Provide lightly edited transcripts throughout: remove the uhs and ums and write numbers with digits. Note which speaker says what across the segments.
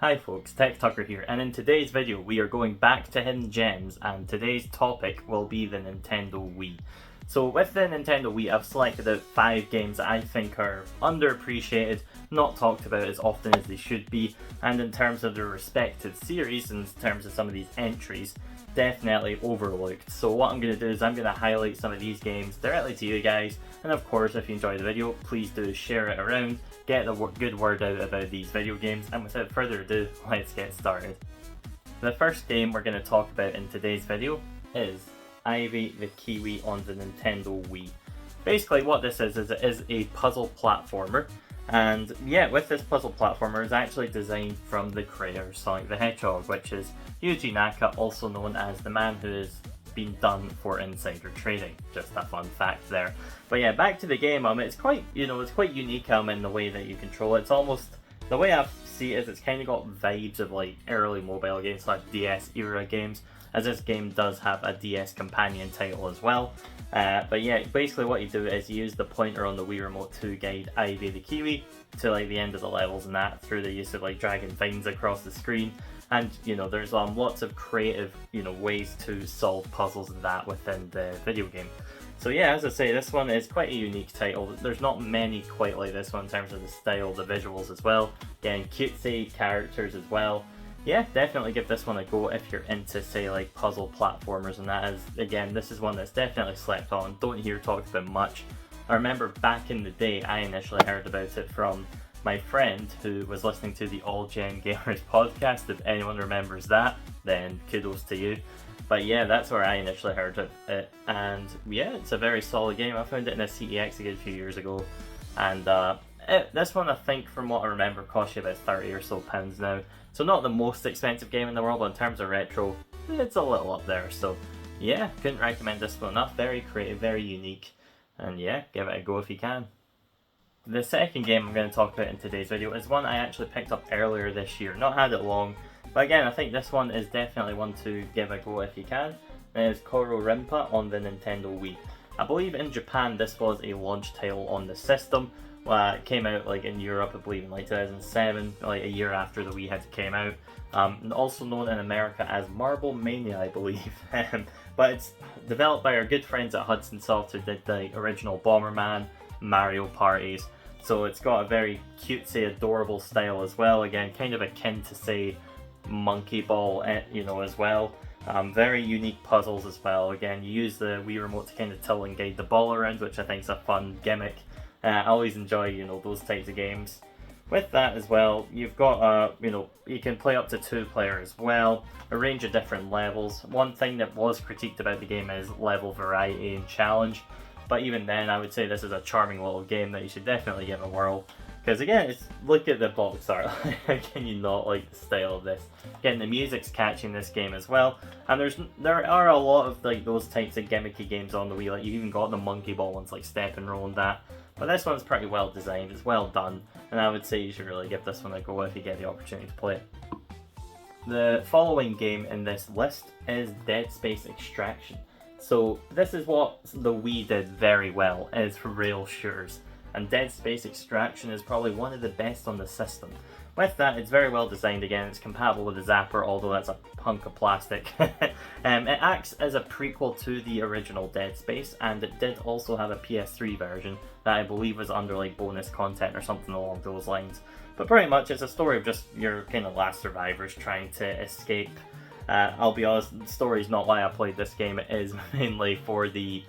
Speaker 1: Hi folks, TechTucker here, and in today's video we are going back to hidden gems, and today's topic will be the Nintendo Wii. So with the Nintendo Wii, I've selected out 5 games that I think are underappreciated, not talked about as often as they should be, and in terms of their respective series, in terms of some of these entries, definitely overlooked. So what I'm going to do is I'm going to highlight some of these games directly to you guys, and of course if you enjoy the video, please do share it around, get the good word out about these video games, and without further ado, let's get started. The first game we're going to talk about in today's video is Ivy the Kiwi on the Nintendo Wii. Basically what this is it is a puzzle platformer, and yeah, with this puzzle platformer is actually designed from the creator of Sonic the Hedgehog, which is Yuji Naka, also known as the man who has been done for insider trading. Just a fun fact there. But yeah, back to the game. It's quite, it's quite unique in the way that you control it. It's almost, the way I see it is it's kind of got vibes of like early mobile games slash DS era games, as this game does have a DS companion title as well. But yeah, basically what you do is you use the pointer on the Wii Remote to guide Ivy the Kiwi to like the end of the levels and that through the use of like dragging vines across the screen. And there's lots of creative ways to solve puzzles and that within the video game. So yeah, as I say, this one is quite a unique title. There's not many quite like this one in terms of the style, the visuals as well. Again, cutesy characters as well. Yeah, definitely give this one a go if you're into, say, like puzzle platformers, and that is, again, this is one that's definitely slept on, don't hear talked about much. I remember back in the day, I initially heard about it from my friend who was listening to the All Gen Gamers podcast. If anyone remembers that, then kudos to you. But yeah, that's where I initially heard it, and yeah, it's a very solid game. I found it in a CEX a few years ago, and this one, I think, from what I remember, cost you about 30 or so pounds now. So not the most expensive game in the world, but in terms of retro, it's a little up there. So yeah, couldn't recommend this one enough. Very creative, very unique, and yeah, give it a go if you can. The second game I'm going to talk about in today's video is one I actually picked up earlier this year. Not had it long, but again, I think this one is definitely one to give a go if you can. It is Rimpa on the Nintendo Wii. I believe in Japan this was a launch title on the system. It came out like in Europe, I believe in like 2007, like a year after the Wii had came out. Also known in America as Marble Mania, I believe. But it's developed by our good friends at Hudson Soft, who did the original Bomberman, Mario parties. So it's got a very cutesy, adorable style as well. Again, kind of akin to, say, Monkey Ball, as well. Very unique puzzles as well. Again, you use the Wii Remote to kind of tilt and guide the ball around, which I think is a fun gimmick. I always enjoy, those types of games. With that as well, you've got, you can play up to 2-player as well, a range of different levels. One thing that was critiqued about the game is level variety and challenge, but even then, I would say this is a charming little game that you should definitely give a whirl. Because again, look at the box art. How can you not like the style of this? Again, the music's catching this game as well, and there are a lot of like those types of gimmicky games on the Wii. Like you even got the Monkey Ball ones, like Step and Roll and that. But this one's pretty well designed, it's well done, and I would say you should really give this one a go if you get the opportunity to play it. The following game in this list is Dead Space Extraction. So this is what the Wii did very well, is for rail shooters, and Dead Space Extraction is probably one of the best on the system. With that, it's very well designed. Again, it's compatible with the Zapper, although that's a hunk of plastic. It acts as a prequel to the original Dead Space, and it did also have a PS3 version that I believe was under like bonus content or something along those lines. But pretty much it's a story of just your kind of last survivors trying to escape. I'll be honest, the story's not why I played this game. It is mainly for the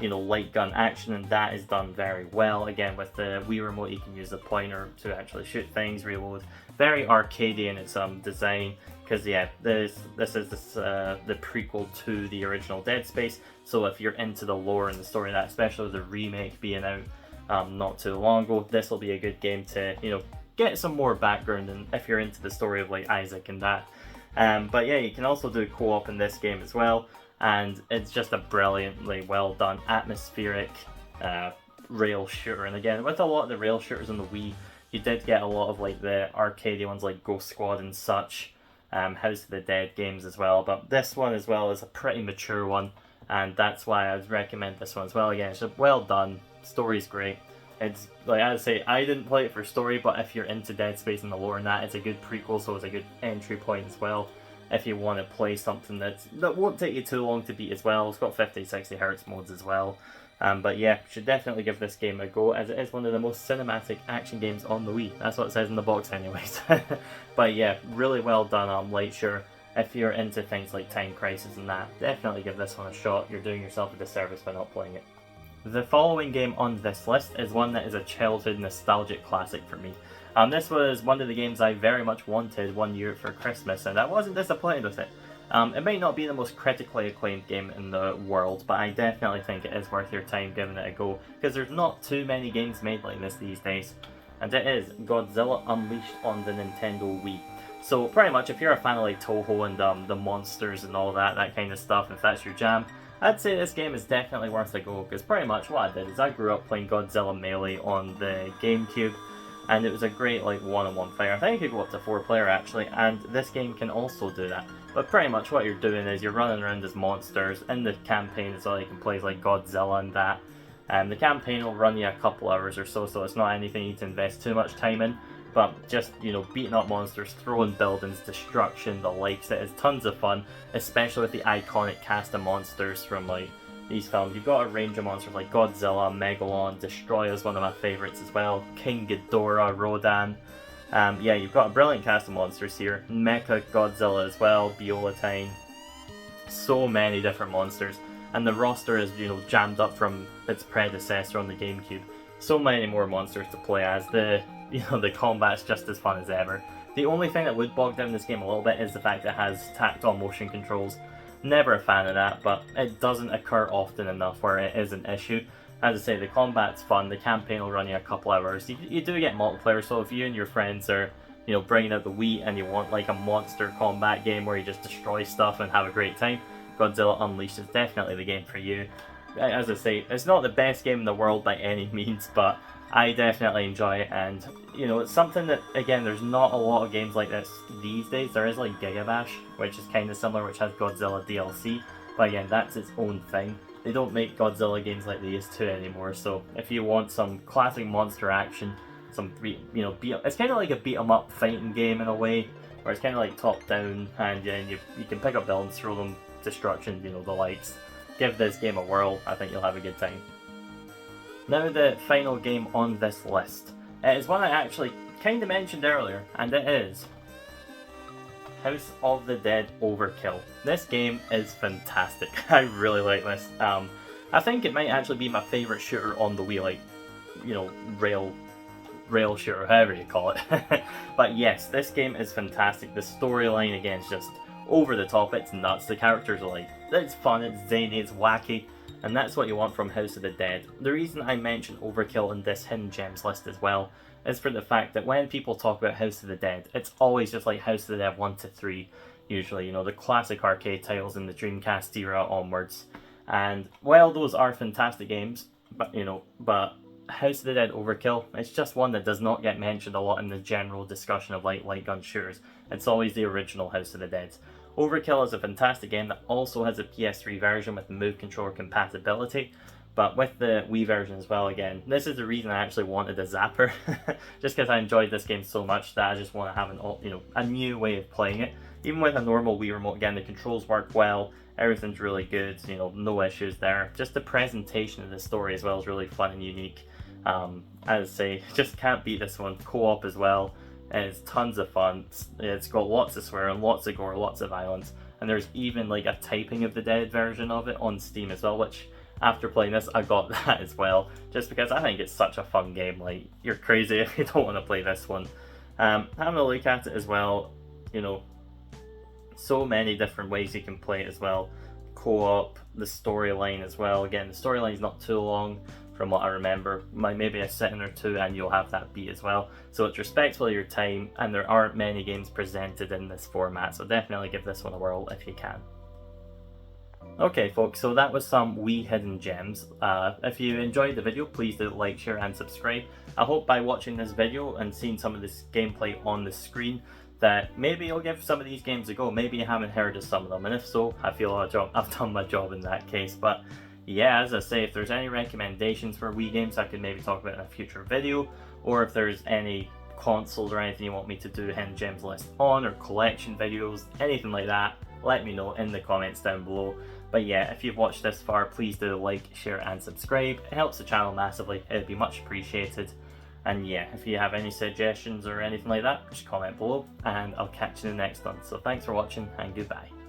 Speaker 1: light gun action, and that is done very well. Again, with the Wii Remote, you can use the pointer to actually shoot things, reload. Very arcadey in its design, because yeah, this is the prequel to the original Dead Space. So if you're into the lore and the story of that, especially with the remake being out not too long ago, this will be a good game to get some more background, and if you're into the story of like Isaac and that. But yeah, you can also do co-op in this game as well. And it's just a brilliantly well done atmospheric rail shooter. And again, with a lot of the rail shooters on the Wii, you did get a lot of like the arcadey ones like Ghost Squad and such, House of the Dead games as well. But this one as well is a pretty mature one, and that's why I would recommend this one as well. Again, it's just well done, story's great. It's like I say, I didn't play it for story, but if you're into Dead Space and the lore and that, it's a good prequel, so it's a good entry point as well. If you want to play something that won't take you too long to beat as well. It's got 50-60 hertz modes as well. But yeah, should definitely give this game a go, as it is one of the most cinematic action games on the Wii. That's what it says in the box anyways. But yeah, really well done, Lightsure. If you're into things like Time Crisis and that, definitely give this one a shot. You're doing yourself a disservice by not playing it. The following game on this list is one that is a childhood nostalgic classic for me. This was one of the games I very much wanted one year for Christmas, and I wasn't disappointed with it. It might not be the most critically acclaimed game in the world, but I definitely think it is worth your time giving it a go, because there's not too many games made like this these days. And it is Godzilla Unleashed on the Nintendo Wii. So pretty much if you're a fan of like Toho and the monsters and all that kind of stuff, if that's your jam, I'd say this game is definitely worth a go, because pretty much what I did is I grew up playing Godzilla Melee on the GameCube, and it was a great like one-on-one fighter. I think you could go up to 4-player actually, and this game can also do that. But pretty much what you're doing is you're running around as monsters. In the campaign as well, you can play like Godzilla and that. The campaign will run you a couple hours or so, so it's not anything you need to invest too much time in. But just, you know, beating up monsters, throwing buildings, destruction, the likes, it is tons of fun, especially with the iconic cast of monsters from like these films. You've got a range of monsters like Godzilla, Megalon, Destroyer is one of my favourites as well, King Ghidorah, Rodan. Yeah, you've got a brilliant cast of monsters here. Mecha Godzilla as well, Biolatine. So many different monsters. And the roster is, you know, jammed up from its predecessor on the GameCube. So many more monsters to play as. The combat's just as fun as ever. The only thing that would bog down this game a little bit is the fact that it has tactile motion controls. Never a fan of that, but it doesn't occur often enough where it is an issue. As I say, the combat's fun, the campaign will run you a couple hours. You do get multiplayer, so if you and your friends are, you know, bringing out the Wii and you want like a monster combat game where you just destroy stuff and have a great time, Godzilla Unleashed is definitely the game for you. As I say, it's not the best game in the world by any means, but I definitely enjoy it, and you know, it's something that, again, there's not a lot of games like this these days. There is like Gigabash, which is kind of similar, which has Godzilla DLC, but again, that's its own thing. They don't make Godzilla games like they used to anymore, so if you want some classic monster action, some, you know, it's kind of like a beat 'em up fighting game in a way, where it's kind of like top down, and yeah, you can pick up buildings, throw them, destruction, you know, the likes. Give this game a whirl, I think you'll have a good time. Now the final game on this list. It is one I actually kind of mentioned earlier, and it is House of the Dead Overkill. This game is fantastic. I really like this. I think it might actually be my favourite shooter on the Wii, like, you know, rail shooter, however you call it. But yes, this game is fantastic. The storyline, again, is just over the top. It's nuts. The characters are like, it's fun, it's zany, it's wacky. And that's what you want from House of the Dead. The reason I mention Overkill in this Hidden Gems list as well is for the fact that when people talk about House of the Dead, it's always just like House of the Dead 1 to 3, usually, you know, the classic arcade titles in the Dreamcast era onwards. And while those are fantastic games, but House of the Dead Overkill, it's just one that does not get mentioned a lot in the general discussion of light gun shooters. It's always the original House of the Dead. Overkill is a fantastic game that also has a PS3 version with Move Controller compatibility, but with the Wii version as well. Again, this is the reason I actually wanted a zapper, just because I enjoyed this game so much that I just want to have a new way of playing it. Even with a normal Wii remote, again, the controls work well, everything's really good, you know, no issues there. Just the presentation of the story as well is really fun and unique. As I say, just can't beat this one. Co-op as well. And it's tons of fun. It's got lots of swearing, lots of gore, lots of violence, and there's even like a Typing of the Dead version of it on Steam as well, which after playing this I got that as well, just because I think it's such a fun game. Like, you're crazy if you don't want to play this one. Having a look at it as well, you know, so many different ways you can play it as well. Co-op, the storyline as well. Again, the storyline's not too long from what I remember, maybe a sitting or two and you'll have that beat as well. So it's respectful of your time, and there aren't many games presented in this format, so definitely give this one a whirl if you can. Okay folks, so that was some Wii Hidden Gems. If you enjoyed the video, please do like, share and subscribe. I hope by watching this video and seeing some of this gameplay on the screen that maybe you'll give some of these games a go. Maybe you haven't heard of some of them, and if so, I feel I've done my job in that case. But yeah, as I say, if there's any recommendations for Wii games I could maybe talk about in a future video, or if there's any consoles or anything you want me to do hidden gems list on, or collection videos, anything like that, let me know in the comments down below. But yeah, if you've watched this far, please do like, share and subscribe. It helps the channel massively, it'd be much appreciated. And yeah, if you have any suggestions or anything like that, just comment below and I'll catch you in the next one. So thanks for watching and goodbye.